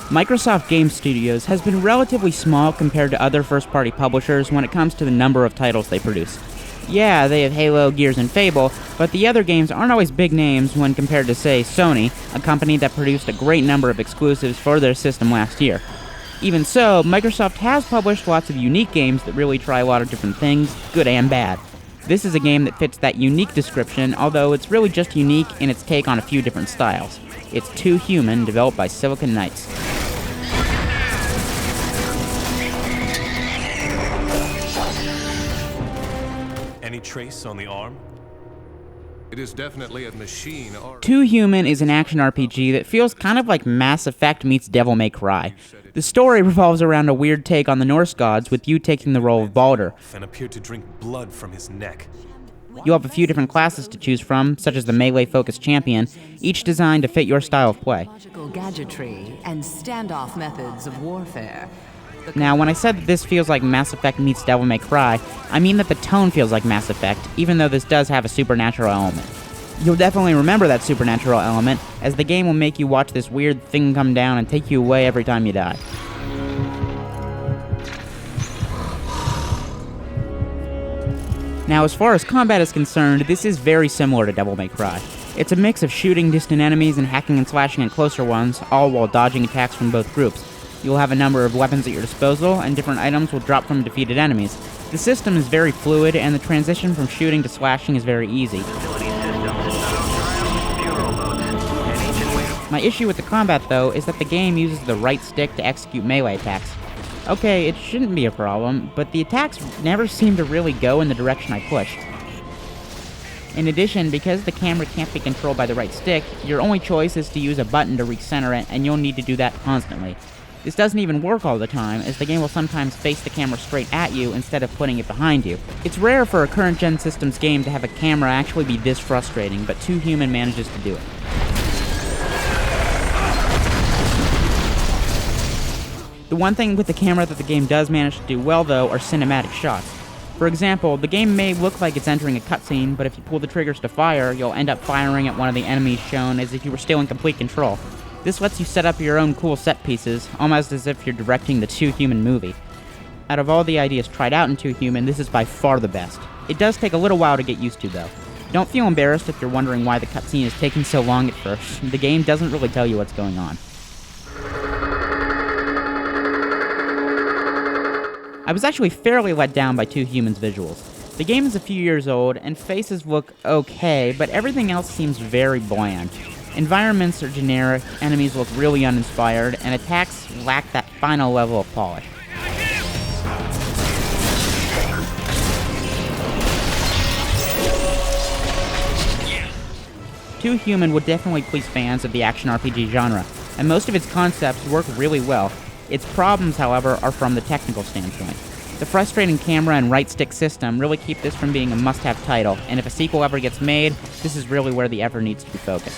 Microsoft Game Studios has been relatively small compared to other first-party publishers when it comes to the number of titles they produce. Yeah, they have Halo, Gears, and Fable, but the other games aren't always big names when compared to, say, Sony, a company that produced a great number of exclusives for their system last year. Even so, Microsoft has published lots of unique games that really try a lot of different things, good and bad. This is a game that fits that unique description, although it's really just unique in its take on a few different styles. It's Too Human, developed by Silicon Knights. Any trace on the arm? It is definitely a machine arm. Too Human is an action RPG that feels kind of like Mass Effect meets Devil May Cry. The story revolves around a weird take on the Norse gods, with you taking the role of Baldur. And appeared to drink blood from his neck. You'll have a few different classes to choose from, such as the melee-focused champion, each designed to fit your style of play. Gadgetry and standoff methods of warfare. Now, when I said that this feels like Mass Effect meets Devil May Cry, I mean that the tone feels like Mass Effect, even though this does have a supernatural element. You'll definitely remember that supernatural element, as the game will make you watch this weird thing come down and take you away every time you die. Now, as far as combat is concerned, this is very similar to Devil May Cry. It's a mix of shooting distant enemies and hacking and slashing at closer ones, all while dodging attacks from both groups. You'll have a number of weapons at your disposal, and different items will drop from defeated enemies. The system is very fluid, and the transition from shooting to slashing is very easy. My issue with the combat, though, is that the game uses the right stick to execute melee attacks. Okay, it shouldn't be a problem, but the attacks never seem to really go in the direction I push. In addition, because the camera can't be controlled by the right stick, your only choice is to use a button to recenter it, and you'll need to do that constantly. This doesn't even work all the time, as the game will sometimes face the camera straight at you instead of putting it behind you. It's rare for a current-gen systems game to have a camera actually be this frustrating, but Too Human manages to do it. The one thing with the camera that the game does manage to do well, though, are cinematic shots. For example, the game may look like it's entering a cutscene, but if you pull the triggers to fire, you'll end up firing at one of the enemies shown as if you were still in complete control. This lets you set up your own cool set pieces, almost as if you're directing the Too Human movie. Out of all the ideas tried out in Too Human, this is by far the best. It does take a little while to get used to, though. Don't feel embarrassed if you're wondering why the cutscene is taking so long at first. The game doesn't really tell you what's going on. I was actually fairly let down by Too Human's visuals. The game is a few years old, and faces look okay, but everything else seems very bland. Environments are generic, enemies look really uninspired, and attacks lack that final level of polish. Too Human would definitely please fans of the action RPG genre, and most of its concepts work really well. Its problems, however, are from the technical standpoint. The frustrating camera and right stick system really keep this from being a must-have title, and if a sequel ever gets made, this is really where the effort needs to be focused.